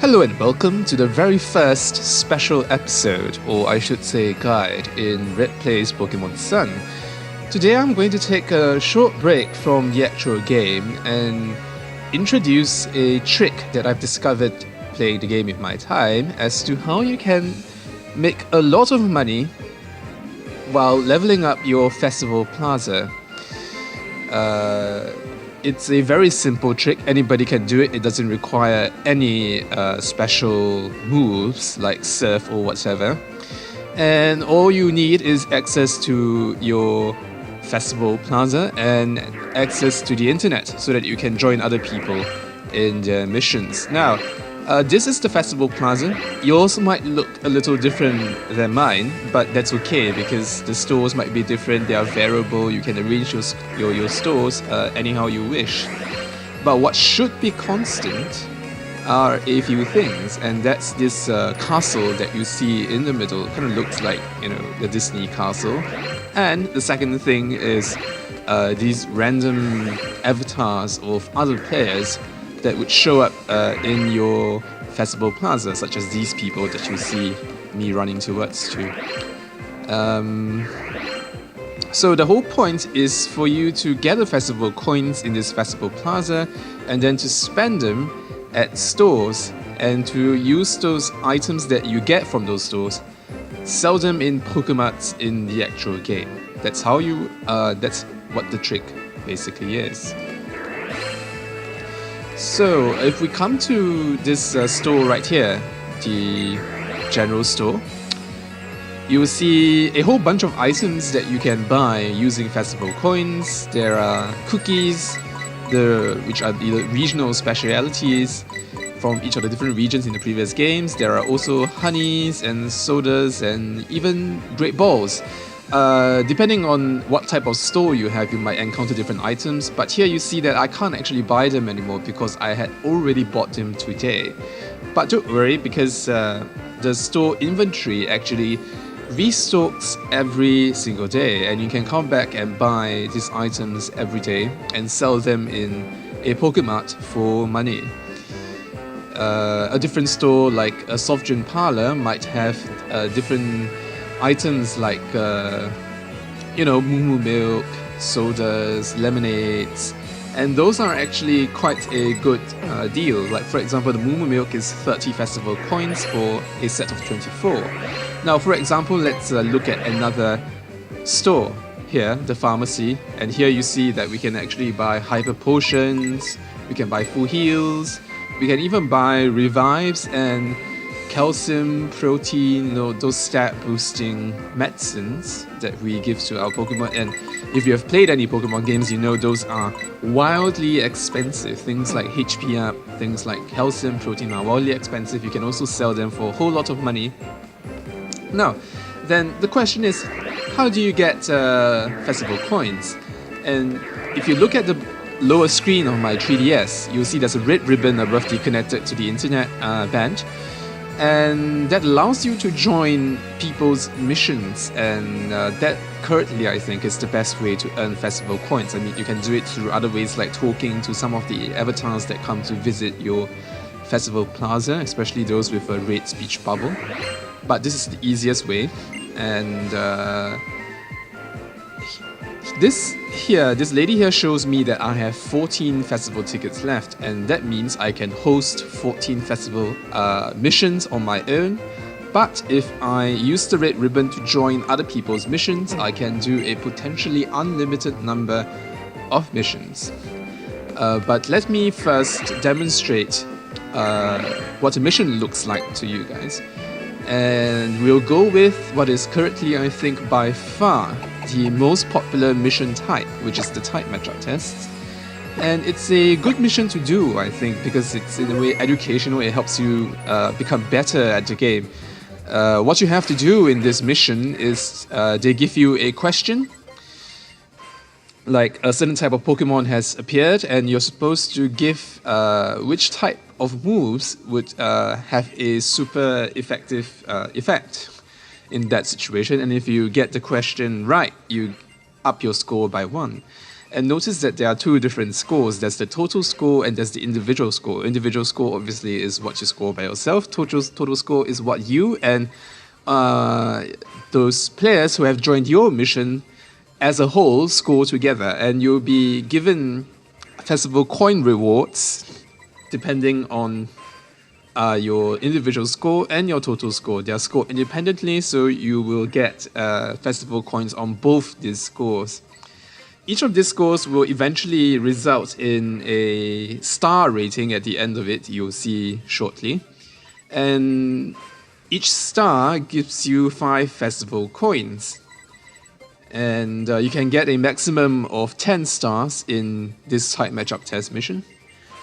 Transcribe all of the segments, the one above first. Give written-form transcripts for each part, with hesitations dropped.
Hello and welcome to the very first special episode, or I should say guide, in Red Plays Pokemon Sun. Today I'm going to take a short break from the actual game and introduce a trick that I've discovered playing the game in my time as to how you can make a lot of money while leveling up your Festival Plaza. It's a very simple trick, anybody can do it, it doesn't require any special moves like surf or whatever. And all you need is access to your Festival Plaza and access to the internet so that you can join other people in their missions. Now, this is the Festival Plaza. Yours might look a little different than mine, but that's okay because the stores might be different, they are variable, you can arrange your stores anyhow you wish. But what should be constant are a few things, and that's this castle that you see in the middle. It kind of looks like, you know, the Disney castle. And the second thing is these random avatars of other players that would show up in your Festival Plaza, such as these people that you see me running towards to. So the whole point is for you to gather festival coins in this Festival Plaza and then to spend them at stores and to use those items that you get from those stores, sell them in Pokémats in the actual game. That's how you, that's what the trick basically is. So if we come to this store right here, the general store, you will see a whole bunch of items that you can buy using festival coins. There are cookies, which are the regional specialities from each of the different regions in the previous games. There are also honeys and sodas and even great balls. Depending on what type of store you have, you might encounter different items, but here you see that I can't actually buy them anymore because I had already bought them today. But don't worry, because the store inventory actually restocks every single day, and you can come back and buy these items every day and sell them in a Pokémat for money. A different store like a soft drink parlor might have different items like moo milk, sodas, lemonades, and those are actually quite a good deal. Like for example, the moo milk is 30 festival coins for a set of 24. Now for example, let's look at another store here, the pharmacy, and here you see that we can actually buy hyper potions, we can buy full heals, we can even buy revives and calcium, protein, those stat boosting medicines that we give to our Pokemon. And if you have played any Pokemon games, you know those are wildly expensive. Things like HP up, things like calcium, protein are wildly expensive. You can also sell them for a whole lot of money. Now, then the question is, how do you get festival coins? And if you look at the lower screen of my 3DS, you'll see there's a red ribbon above the connected to the internet band. And that allows you to join people's missions, and that currently I think is the best way to earn festival coins. I mean, you can do it through other ways like talking to some of the avatars that come to visit your Festival Plaza, especially those with a red speech bubble. But this is the easiest way, and this lady here shows me that I have 14 festival tickets left, and that means I can host 14 festival missions on my own. But if I use the red ribbon to join other people's missions, I can do a potentially unlimited number of missions. But let me first demonstrate what a mission looks like to you guys. And we'll go with what is currently, I think, by far the most popular mission type, which is the type matchup tests. And it's a good mission to do, I think, because it's in a way educational, it helps you become better at the game. What you have to do in this mission is they give you a question, like a certain type of Pokemon has appeared, and you're supposed to give which type of moves would have a super effective effect in that situation. And if you get the question right, you up your score by 1. And notice that there are two different scores. There's the total score and there's the individual score. Individual score obviously is what you score by yourself. Total score is what you and those players who have joined your mission as a whole score together. And you'll be given festival coin rewards depending on your individual score and your total score. They are scored independently, so you will get festival coins on both these scores. Each of these scores will eventually result in a star rating at the end of it, you'll see shortly. And each star gives you 5 festival coins. And you can get a maximum of 10 stars in this type matchup test mission.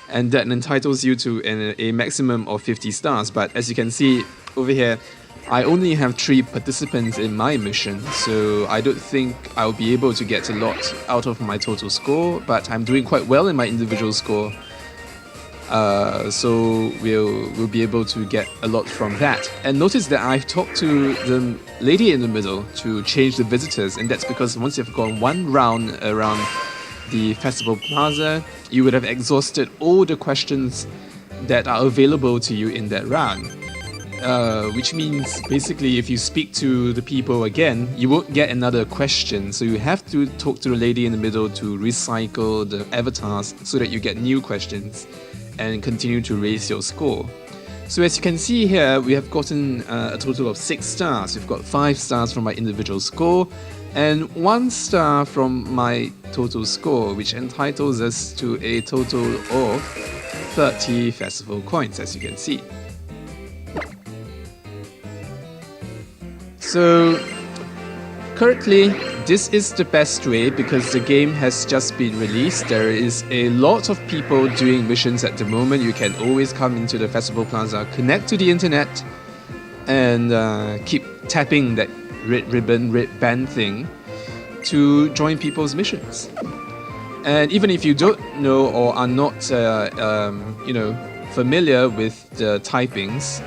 And that entitles you to a maximum of 50 stars. But as you can see over here, I only have 3 participants in my mission, so I don't think I'll be able to get a lot out of my total score, but I'm doing quite well in my individual score. So we'll be able to get a lot from that. And notice that I've talked to the lady in the middle to change the visitors, and that's because once you've gone one round around the Festival Plaza, you would have exhausted all the questions that are available to you in that round. Which means basically if you speak to the people again, you won't get another question. So you have to talk to the lady in the middle to recycle the avatars so that you get new questions and continue to raise your score. So as you can see here, we have gotten a total of 6 stars. We've got 5 stars from my individual score and 1 star from my total score, which entitles us to a total of 30 festival coins, as you can see. So currently, this is the best way because the game has just been released. There is a lot of people doing missions at the moment. You can always come into the Festival Plaza, connect to the internet, and keep tapping that red ribbon, red band thing to join people's missions. And even if you don't know or are not, familiar with the typings,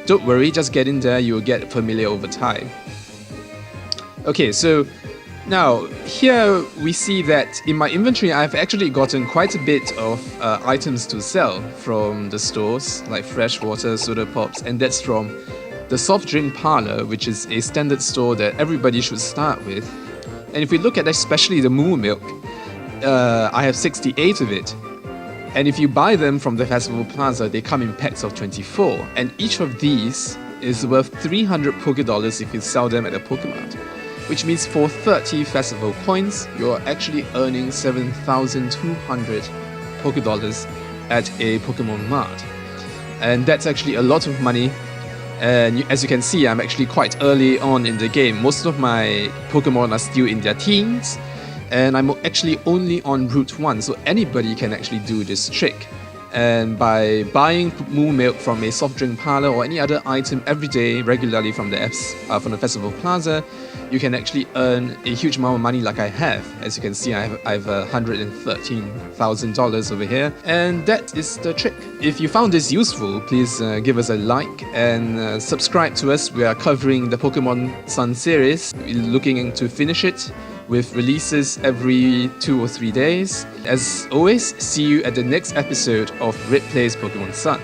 don't worry, just get in there, you'll get familiar over time. Okay, so now here we see that in my inventory I've actually gotten quite a bit of items to sell from the stores, like fresh water, soda pops, and that's from the soft drink parlor, which is a standard store that everybody should start with. And if we look at especially the moo milk, I have 68 of it. And if you buy them from the Festival Plaza, they come in packs of 24. And each of these is worth 300 Poké Dollars if you sell them at a Pokemart. Which means for 30 festival coins, you're actually earning 7,200 Poké Dollars at a Pokemon Mart. And that's actually a lot of money. And as you can see, I'm actually quite early on in the game. Most of my Pokemon are still in their teens. And I'm actually only on Route 1, so anybody can actually do this trick. And by buying moo milk from a soft drink parlor or any other item every day regularly from the Festival Plaza, you can actually earn a huge amount of money like I have. As you can see, I have $113,000 over here, and that is the trick. If you found this useful, please give us a like and subscribe to us. We are covering the Pokemon Sun series. We're looking to finish it with releases every 2 or 3 days. As always, see you at the next episode of Red Plays Pokemon Sun.